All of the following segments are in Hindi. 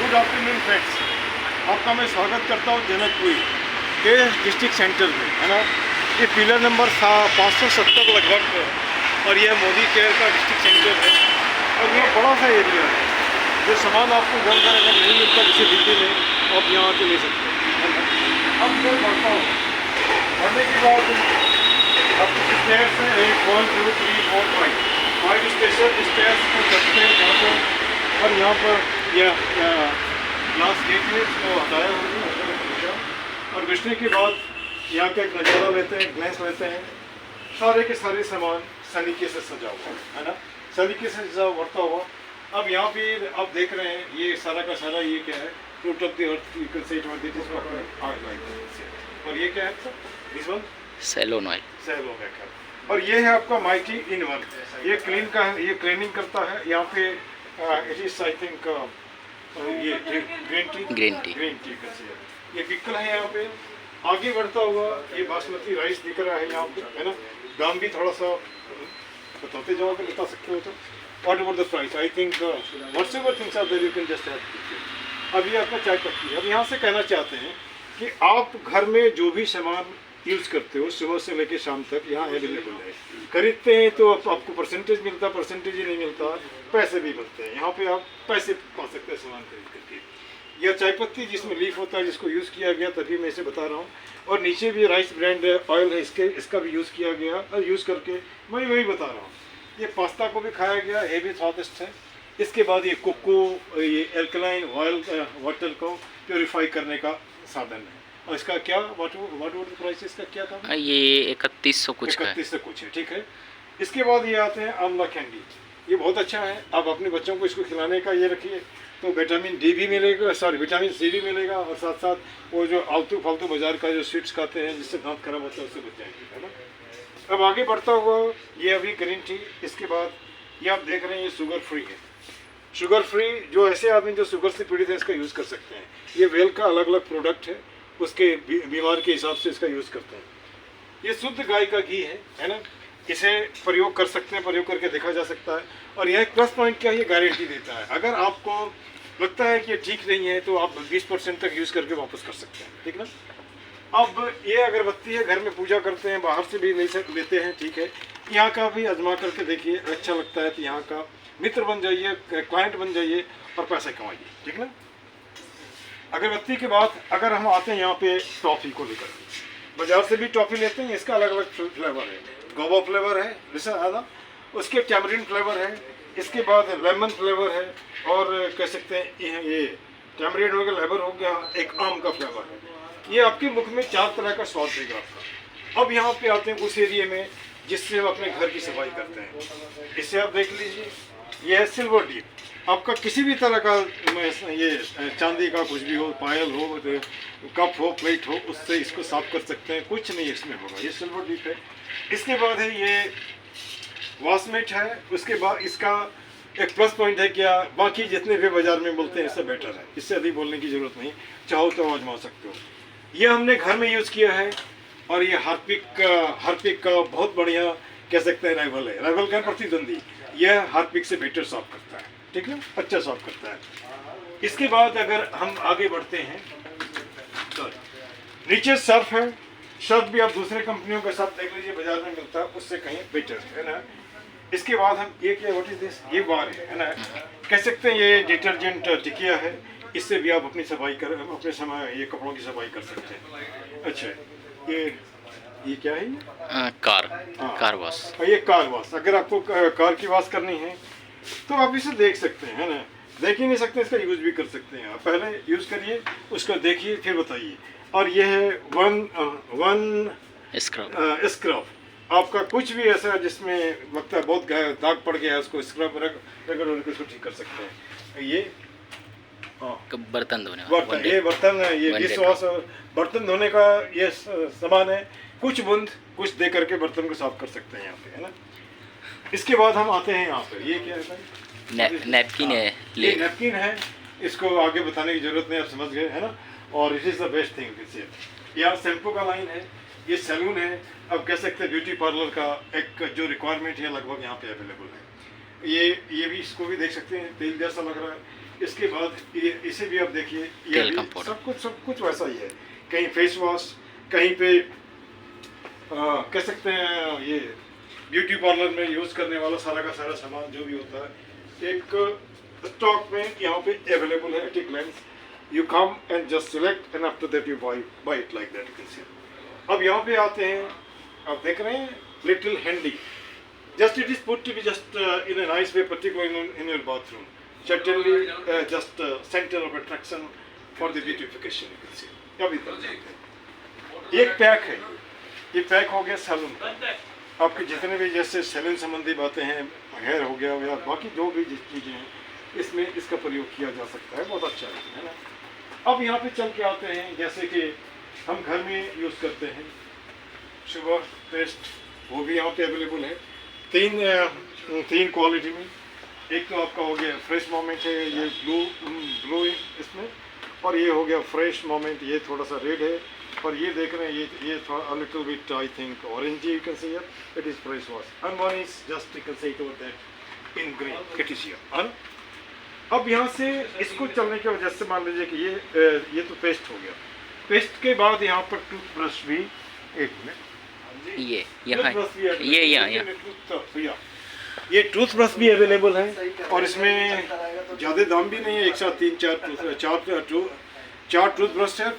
गुड आफ्टरनून फ्रेंड्स, आपका मैं स्वागत करता हूँ जनकपुरी के डिस्ट्रिक्ट सेंटर में, है ना। ये पिलर नंबर 570 लगभग है और यह मोदी केयर का डिस्ट्रिक्ट सेंटर है और यह बड़ा सा एरिया है। जो सामान आपको घर घर अगर नहीं मिलता किसी दिल्ली में तो आप यहाँ आके ले सकते हैं, है ना। अब मैं बढ़ता हूँ, बढ़ने के बाद आपको स्टेयर्स हैं 1 2 3 4 5 स्टेशन स्टेयर्स को चढ़ते हैं यहाँ पर। और यहाँ पर यह ग्लास गेट है, इसको हटाया होगा और घुसने के बाद यहाँ का एक नज़ारा लेते हैं, ग्लैंस लेते हैं। सारे के सारे सामान सलीके से सजा हुआ है ना, सलीके से सजा बढ़ता हुआ। अब यहाँ पे आप देख रहे हैं ये सारा का सारा ये क्या है, fruit of the earth, you can से इट और ये क्या है this one salon oil, salon है। और ये है आपका माइटी इन वन, ये क्लीन का है, ये क्लीनिंग करता है। यहाँ पे इट इज आई थिंक ये ग्रीन टी का ये पिकल है। यहाँ पे आगे बढ़ता हुआ ये बासमती राइस दिख रहा है यहाँ पे, है ना। दाम भी थोड़ा सा बताते जाओगे, बता सकते हो तो। What about the price, I think whatsoever things are there, you can just have. अब ये आपका चाय पत्ती है। अब यहाँ से कहना चाहते हैं कि आप घर में जो भी सामान यूज़ करते हो सुबह से लेकर शाम तक यहाँ अवेलेबल है। खरीदते हैं तो आपको परसेंटेज मिलता, परसेंटेज ही नहीं मिलता, पैसे भी मिलते हैं। यहाँ पे आप पैसे पा सकते हैं सामान खरीद करके। यह चाय पत्ती जिसमें लीफ होता है, जिसको यूज़ किया गया, तभी मैं इसे बता रहा हूँ। और नीचे भी राइस ब्रांड ऑयल है, इसका भी यूज़ किया गया और यूज़ करके मैं वही बता रहा हूँ। ये पास्ता को भी खाया गया, ये भी स्वादिष्ट है। इसके बाद ये कोको, ये एल्कलाइन वाटर को प्योरीफाई करने का साधन है। और इसका क्या व्हाट प्राइस, इसका क्या था? ये 3100 कुछ का है। 3100 कुछ है, ठीक है। इसके बाद ये आते हैं आंवला कैंडी, ये बहुत अच्छा है। आप अपने बच्चों को इसको खिलाने का ये रखिए तो विटामिन डी भी मिलेगा, विटामिन सी भी मिलेगा और साथ साथ वो जो आलतू फालतू बाजार का जो स्वीट्स खाते हैं जिससे दांत खराब होता है उससे बच जाएंगे, है ना। अब आगे बढ़ता हुआ ये अभी ग्रीन टी। इसके बाद ये आप देख रहे हैं ये शुगर फ्री है। शुगर फ्री जो ऐसे आदमी जो शुगर से पीड़ित है इसका यूज़ कर सकते हैं। ये वेल का अलग अलग प्रोडक्ट है, उसके बीमार के हिसाब से इसका यूज़ करते हैं। ये शुद्ध गाय का घी है ना। इसे प्रयोग कर सकते हैं, प्रयोग करके देखा जा सकता है। और यह एक प्लस पॉइंट क्या है, ये गारंटी देता है। अगर आपको लगता है कि ये ठीक नहीं है तो आप 20% तक यूज़ करके वापस कर सकते हैं, ठीक ना। अब ये अगरबत्ती है, घर में पूजा करते हैं, बाहर से भी लेते हैं, ठीक है। यहाँ का भी आजमा करके देखिए, अच्छा लगता है तो यहाँ का मित्र बन जाइए, क्लाइंट बन जाइए और पैसे कमाइए, ठीक ना। अगरबत्ती के बाद अगर हम आते हैं यहाँ पे टॉफ़ी को लेकर, बाजार से भी टॉफ़ी लेते हैं। इसका अलग अलग फ्लेवर है, गोवा फ्लेवर है जैसे आधा, उसके टैमरिन फ्लेवर है, इसके बाद लेमन फ्लेवर है और कह सकते हैं ये टैमरिन हो गया, फ्लेवर हो गया, एक आम का फ्लेवर है। ये आपके मुख में 4 तरह का स्वाद देगा आपका। अब यहाँ पे आते हैं उस एरिया में जिससे हम अपने घर की सफाई करते हैं। इससे आप देख लीजिए, ये है सिल्वर डीप। आपका किसी भी तरह का ये चांदी का कुछ भी हो, पायल हो, कप हो, प्लेट हो, उससे इसको साफ कर सकते हैं, कुछ नहीं इसमें होगा। ये सिल्वर डीप है। इसके बाद है ये वॉशमेट है। उसके बाद इसका एक प्लस पॉइंट है क्या, बाकी जितने भी बाजार में बोलते हैं इससे बेटर है, इससे अधिक बोलने की ज़रूरत नहीं, चाहो तो आजमा सकते हो। ये हमने घर में यूज़ किया है और ये हार्पिक का बहुत बढ़िया कह सकते हैं राइवल है, राइवल का प्रतिद्वंदी। यह हार्पिक से बेटर साफ करता है, ठीक है, अच्छा साफ करता है। इसके बाद अगर हम आगे बढ़ते हैं तो नीचे सर्फ है। सर्फ भी आप दूसरे कंपनियों के साथ देख लीजिए, बाजार में मिलता है उससे कहीं बेटर है ना। इसके बाद हम ये क्या, व्हाट इज दिस, ये बार है ना, कह सकते हैं ये डिटर्जेंट टिकिया है। इससे भी आप अपनी सफाई कर, अपने समय ये कपड़ों की सफाई कर सकते हैं। अच्छा, ये क्या है, कार वॉश। ये कार वॉश। अगर आपको कार की वॉश करनी है तो आप इसे देख सकते हैं, है ना। देख ही नहीं सकते, इसका यूज़ भी कर सकते हैं। आप पहले यूज़ करिए, उसको देखिए, फिर बताइए। और ये है वन स्क्रब। आपका कुछ भी ऐसा जिसमें लगता है बहुत दाग पड़ गया है, उसको स्क्रब रगड़ उसको ठीक कर सकते हैं। ये बर्तन धोने, ये बर्तन है, ये डिश वॉश, बर्तन धोने का ये सामान है। कुछ बूंद कुछ दे करके बर्तन को साफ कर सकते हैं यहाँ पे, है ना। इसके बाद हम आते हैं यहाँ पे, ये क्या है भाई, नैपकिन है। ये नैपकिन है, इसको आगे बताने की जरूरत नहीं, आप समझ गए, है ना। और it is the best thing. यहाँ शैम्पू का लाइन है, ये सैलून है। अब कह सकते हैं ब्यूटी पार्लर का एक जो रिक्वायरमेंट है लगभग यहाँ पे अवेलेबल है। ये भी, इसको भी देख सकते हैं, तेल जैसा लग रहा है। इसके बाद ये इसे भी आप देखिए, ये Talcum भी powder। सब कुछ वैसा ही है। कहीं फेस वॉश, कहीं पे कह सकते हैं ये ब्यूटी पार्लर में यूज़ करने वाला सारा का सारा सामान जो भी होता है एक स्टॉक में यहाँ पे अवेलेबल है at a glance. You come and just select and after that you buy it like that, you can see. अब यहाँ पे आते हैं, आप देख रहे हैं little handy, just it is put to be just in a nice way, particularly in your bathroom. Certainly just center of attraction for the beautification, you can see. अभी तक एक पैक है, ये पैक हो गया सैलून का। आपके जितने भी जैसे सैलून संबंधी बातें हैं, हेयर हो गया या बाकी जो भी चीज़ें हैं, इसमें इसका प्रयोग किया जा सकता है, बहुत अच्छा है ना। अब यहाँ पे चल के आते हैं, जैसे कि हम घर में यूज़ करते हैं शुगर पेस्ट, वो भी यहाँ पे अवेलेबल है तीन क्वालिटी में। एक तो आपका हो गया फ्रेश मोमेंट है, ये ब्लू इसमें, और ये हो गया फ्रेश मोमेंट, ये थोड़ा सा रेड है, और ये देख रहे हैं ये थोड़ा little bit I think orange, you can से it is fresh wash, and one is just you can से it over that in green, it is here. अब यहाँ से इसको चलने की वजह से मान लीजिए कि ये तो पेस्ट हो गया। पेस्ट के बाद यहाँ पर टूथब्रश भी, एक मिनट, ये यहाँ ये यहाँ ये टूथब्रश भी अवेलेबल है, और इसमें ज़्यादा दाम भी नहीं है, एक साथ चार टूथब्रश है,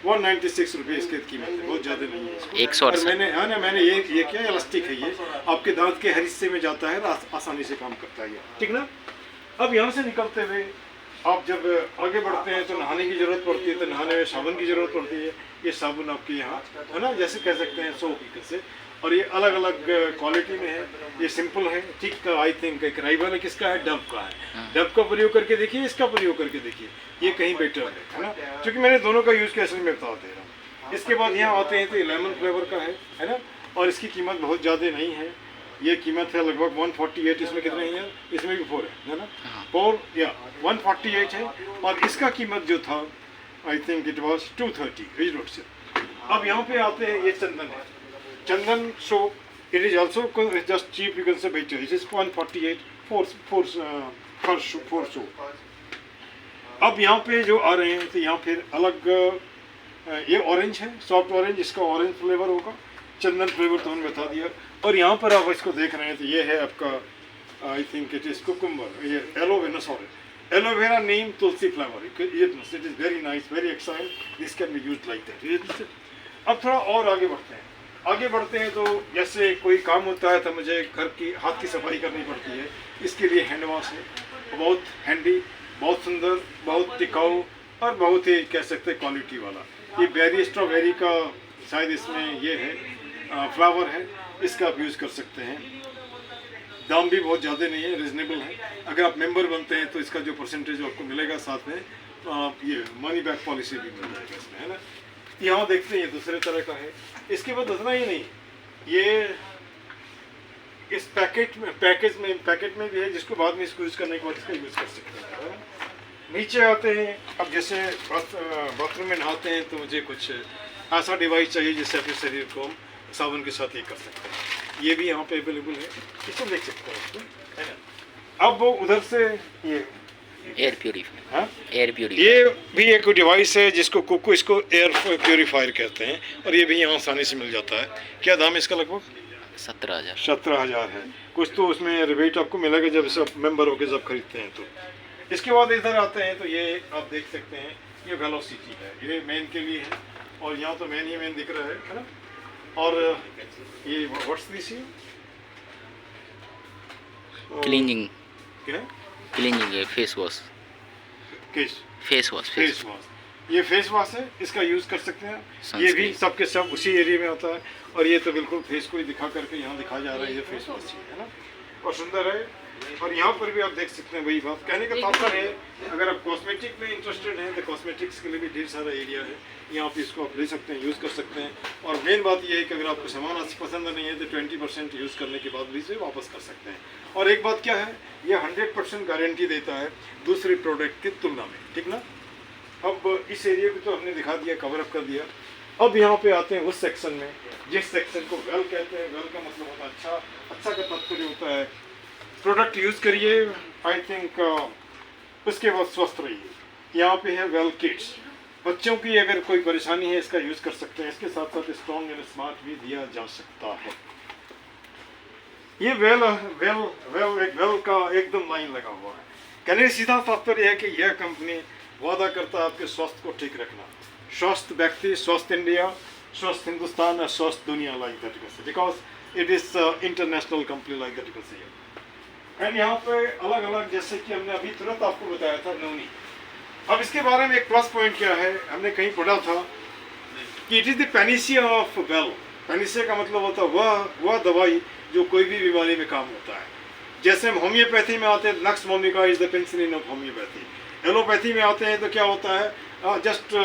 196 रुपये इसकी कीमत है, बहुत ज़्यादा नहीं है। 100 मैंने ये क्या इलास्टिक है, ये आपके दांत के हर हिस्से में जाता है, आसानी से काम करता है ये, ठीक ना। अब यहाँ से निकलते हुए आप जब आगे बढ़ते हैं तो नहाने की ज़रूरत पड़ती है, तो नहाने में साबुन की ज़रूरत पड़ती है। ये साबुन आपके यहाँ है ना, जैसे कह सकते हैं 100 से, और ये अलग अलग क्वालिटी में है। ये सिंपल है, ठीक का आई थिंक एक राइवल है, किसका है, डव का है। डव का प्रयोग करके देखिए, इसका प्रयोग करके देखिए, ये कहीं बेटर है ना, क्योंकि मैंने दोनों का यूज़ किया, इसलिए मैं बता दे रहा हूँ। इसके बाद यहाँ आते हैं तो ये लेमन फ्लेवर का है ना, और इसकी कीमत बहुत ज़्यादा नहीं है, ये कीमत है लगभग 148, इसमें कितने हैं यार, इसमें भी 4 है ना, 4 या 148 है, और इसका कीमत जो था आई थिंक इट वाज 230 से। अब यहाँ पे आते हैं, ये चंदन है, Chandan soap, it is also just cheap, you can say better, it is 148 for soap. अब यहाँ पे जो आ रहे हैं तो यहाँ फिर अलग, ये ऑरेंज है, सॉफ्ट ऑरेंज, इसका ऑरेंज फ्लेवर होगा, चंदन फ्लेवर तो हमने बता दिया। और यहाँ पर आप इसको देख रहे हैं तो ये है आपका I think it is cucumber, ये aloe vera, sorry aloe vera neem tulsi flavour, it is very nice, very excite, this can be used like that. अब थोड़ा और आगे बढ़ते हैं तो जैसे कोई काम होता है तो मुझे घर की हाथ की सफाई करनी पड़ती है, इसके लिए हैंड वॉश है, बहुत हैंडी, बहुत सुंदर, बहुत टिकाऊ, और बहुत ही कह सकते हैं क्वालिटी वाला। ये बेरी स्ट्रॉबेरी का शायद इसमें ये है फ्लावर है, इसका आप यूज़ कर सकते हैं। दाम भी बहुत ज़्यादा नहीं है, रिजनेबल है। अगर आप मेंबर बनते हैं तो इसका जो परसेंटेज आपको मिलेगा साथ में, तो आप ये मनी बैक पॉलिसी भी मिल जाएगा इसमें, है ना। यहाँ देखते हैं ये दूसरे तरह का है। इसके बाद उतना ही नहीं, ये इस पैकेट में भी है, जिसको बाद में इसको यूज़ करने के बाद इसका यूज़ कर सकते हैं। नीचे आते हैं, अब जैसे बाथरूम में नहाते हैं तो मुझे कुछ ऐसा डिवाइस चाहिए जिससे अपने शरीर को साबुन के साथ ये कर सकते हैं, ये भी यहाँ पे अवेलेबल है, इसको देख सकते हैं, है ना। अब वो उधर से ये एयर प्यूरीफायर, ये भी एक डिवाइस है जिसको कुकू, इसको एयर प्यूरीफायर कहते हैं, और ये भी यहाँ आसानी से मिल जाता है। क्या दाम है इसका? लगभग 17,000 है। कुछ तो उसमें रिबेट आपको मिलेगा जब सब मेंबर होकर जब खरीदते हैं तो। इसके बाद इधर आते हैं तो ये आप देख सकते हैं, ये वेलोसिटी है, ये मेन के लिए है, और यहाँ तो मेन दिख रहा है ना। और ये व्हाट्स दिस, क्लीनिंग, क्या क्लीनिंग है, फेस वॉश, ये फेस वॉश है, इसका यूज़ कर सकते हैं। ये भी सबके सब उसी एरिया में आता है, और ये तो बिल्कुल फेस को ही दिखा करके यहाँ दिखाया जा रहा है, ये फेस वॉश है ना, और सुंदर है। और यहाँ पर भी आप देख सकते हैं, वही बात कहने का तात्पर्य है, अगर आप कॉस्मेटिक में इंटरेस्टेड हैं तो कॉस्मेटिक्स के लिए भी ढेर सारा एरिया है, यहाँ पे इसको आप ले सकते हैं, यूज़ कर सकते हैं। और मेन बात ये है कि अगर आपको सामान पसंद नहीं है तो 20% यूज़ करने के बाद भी इसे वापस कर सकते हैं। और एक बात क्या है, ये 100% गारंटी देता है दूसरे प्रोडक्ट की तुलना में, ठीक ना। अब इस एरिया को तो हमने दिखा दिया, कवर अप कर दिया। अब यहाँ पे आते हैं उस सेक्शन में जिस सेक्शन को वेल कहते हैं। वेल का मतलब होता है अच्छा का तात्पर्य होता है प्रोडक्ट यूज़ करिए। आई थिंक उसके बाद स्वस्थ रहिए। यहाँ पे है वेल किड्स, बच्चों की अगर कोई परेशानी है इसका यूज़ कर सकते हैं। इसके साथ साथ स्ट्रॉन्ग एंड स्मार्ट भी दिया जा सकता है। ये वेल वेल वेल एक वेल का एकदम लाइन लगा हुआ है। कहने सीधा तात्पर्य है कि यह कंपनी वादा करता है आपके स्वास्थ्य को ठीक रखना। स्वस्थ व्यक्ति, स्वस्थ इंडिया, स्वस्थ हिंदुस्तान और स्वस्थ दुनिया, लाइक दैट यू कैन से, because it is international company, like that you can से। एंड यहाँ पे अलग अलग, जैसे कि हमने अभी तुरंत आपको बताया था, नोनी। अब इसके बारे में एक प्लस पॉइंट क्या है, हमने कहीं पढ़ा था कि it is the panacea of well. Panacea का मतलब होता है वह दवाई जो कोई भी बीमारी में काम होता है। जैसे हम होम्योपैथी में आते हैं, nux vomica is the penicillin of homeopathy. Allopathy में आते हैं तो क्या होता है, just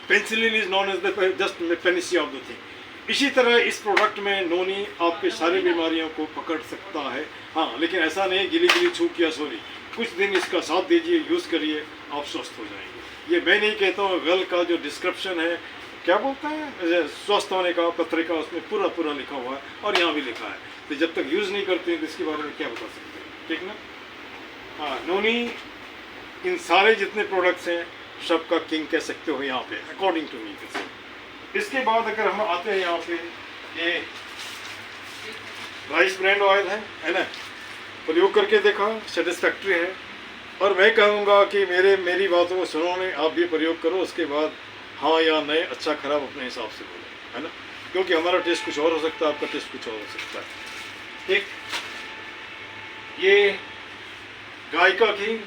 penicillin is known as the just panacea of the thing. इसी तरह इस प्रोडक्ट में नोनी आपके सारी बीमारियों को पकड़ सकता है। हाँ, लेकिन ऐसा नहीं गिली गिली छूक या सॉरी, कुछ दिन इसका साथ दीजिए, यूज़ करिए, आप स्वस्थ हो जाएंगे। ये मैं नहीं कहता हूँ, वेल का जो डिस्क्रिप्शन है, क्या बोलते हैं, स्वस्थ होने का पत्रिका, उसमें पूरा लिखा हुआ है और यहाँ भी लिखा है। तो जब तक यूज़ नहीं करते हैं तो इसके बारे में क्या बता सकते हैं, ठीक ना। हाँ, नोनी इन सारे जितने प्रोडक्ट्स हैं सबका किंग कह सकते हो यहाँ पे, अकॉर्डिंग टू मी। इसके बाद अगर हम आते हैं यहाँ पे, ये राइस ब्रांड ऑयल है ना, प्रयोग करके देखा, सेटिस्फैक्ट्री है। और मैं कहूँगा कि मेरी बातों को सुनो नहीं, आप भी प्रयोग करो, उसके बाद हाँ या नहीं, अच्छा खराब अपने हिसाब से बोलो, है ना, क्योंकि हमारा टेस्ट कुछ और हो सकता है, आपका टेस्ट कुछ और हो सकता है। ठीक, ये गाय का घी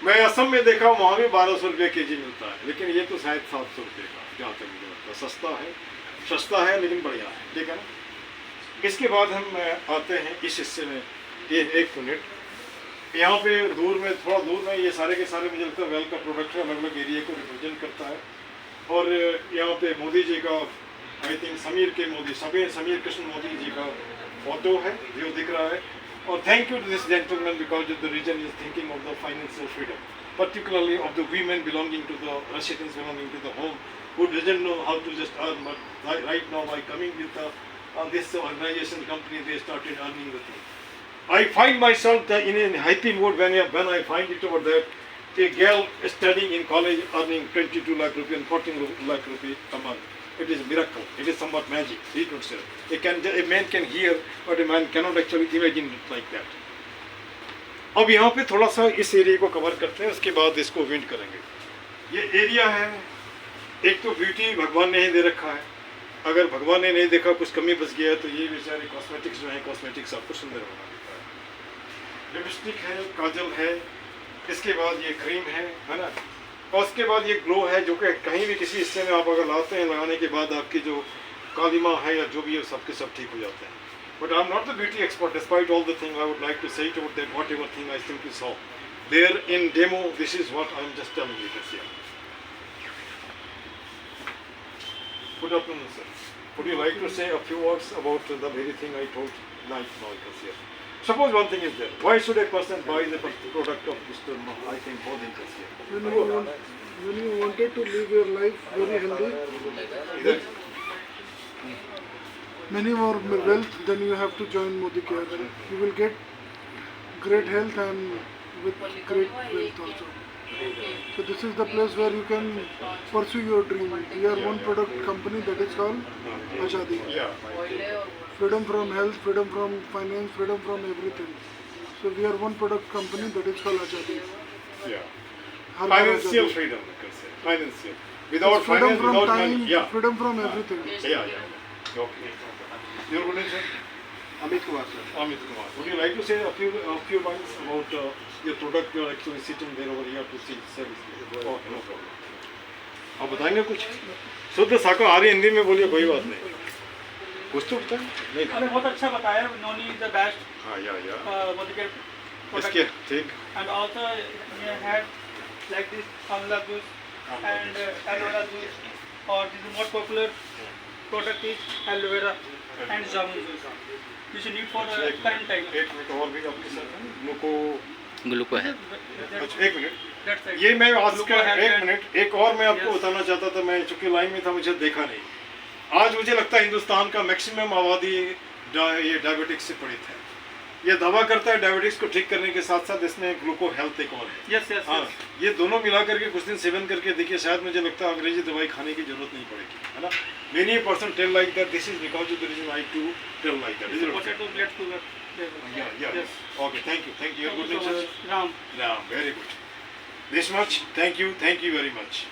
मैं असम में देखा, वहाँ भी 1200 रुपये के जी मिलता है, लेकिन ये तो शायद 700 रुपये का, जहाँ तक मुझे लगता है। सस्ता है लेकिन बढ़िया है, ठीक है ना। इसके बाद हम आते हैं इस हिस्से में, ये 1 मिनट, यहाँ पे दूर में, थोड़ा दूर में, ये सारे के सारे मुझे लगता है वेल का प्रोडक्ट है, अलग अलग एरिया को रिप्रेजेंट करता है। और यहाँ पे मोदी जी का, आई थिंक समीर कृष्ण मोदी जी का फोटो है जो दिख रहा है। और thank you to this gentleman because the reason is thinking of the financial freedom, particularly of the women belonging to the residents belonging to the home who doesn't know how to just earn, but right now by coming with this organization company they started earning the thing. I find myself in a happy mood when I find it over that a girl studying in college earning 22 lakh rupees and 14 lakh rupees a month. It is a miracle. It is somewhat magic. He could say. A man can hear, but a man cannot actually imagine it like that. अब यहाँ पे थोड़ा सा इस एरिया को कवर करते हैं, उसके बाद इसको विंड करेंगे। ये एरिया है, एक तो ब्यूटी भगवान ने ही दे रखा है, अगर भगवान ने नहीं देखा, कुछ कमी बच गया, तो ये बेचारे कॉस्मेटिक्स जो है, कॉस्मेटिक्स आपको सुंदर बना देता है। लिपस्टिक है, काजल है, इसके बाद ये क्रीम है ना, और उसके बाद ये ग्लो है, जो कि कहीं भी किसी हिस्से में आप अगर लाते हैं, लगाने के बाद आपकी जो कालिमा है या जो भी है, सबके सब ठीक हो जाते हैं। But I'm not the beauty expert. Despite all the things, I would like to say to that whatever thing I simply saw there in demo, this is what I'm just telling you this year. Good afternoon, sir. Would you like to say a few words about the very thing I told right now this year? Suppose one thing is there. Why should a person buy the product of Mr. I think Modi this year? When you wanted to live your life very healthy, many more wealth, then you have to join Modi Care. You will get great health and with great wealth also. So this is the place where you can pursue your dream. We are one product company that is called Azadi. Freedom from health, freedom from finance, freedom from everything. So we are one product company that is called Azadi. Yeah. Financial freedom, I can say. Financial. Without freedom finance, from without time, money. Yeah. freedom from everything. Yeah. Okay. Your good name, sir? Amit Kumar, sir. Amit Kumar. Would you like to say a few lines about your product? You are actually sitting there over here to see service. Oh, no problem. आप बताएंगे कुछ? शुद्ध शाकाहारी हिंदी में बोलिए, कोई बात नहीं। कुछ तो बताएं? नहीं। अरे बहुत अच्छा बताया, नोनी इज द बेस्ट। हाँ, या। मोदी के इसके ठीक। And also we had like this amla juice and aloe vera juice, or this most popular product is aloe vera and jamun juice, which you need for current time. एक मिनट और भी आपके साथ ग्लूको है। अच्छा, एक मिनट। That's it. ये मैं आज का Gluco-Health एक and- मिनट एक और मैं आपको बताना चाहता था, मैं चूंकि लाइन में था, मुझे देखा नहीं। आज मुझे लगता है हिंदुस्तान का मैक्सिमम आबादी ये डायबिटिक्स से पीड़ित है। ये दवा करता है डायबिटीज को ठीक करने के साथ साथ इसमें ग्लूको हेल्थ एक और है। Yes, yes, हाँ, yes. ये दोनों मिला करके कुछ दिन सेवन करके देखिए, शायद मुझे लगता है अंग्रेजी दवाई खाने की जरूरत नहीं पड़ेगी, है ना। Many person tell like that, this is because of the reason I to tell like that, is it okay? Potato blood sugar level. Yes. Okay, thank you Thank you good so nature, much. Ram. Very good, this much, thank you very much.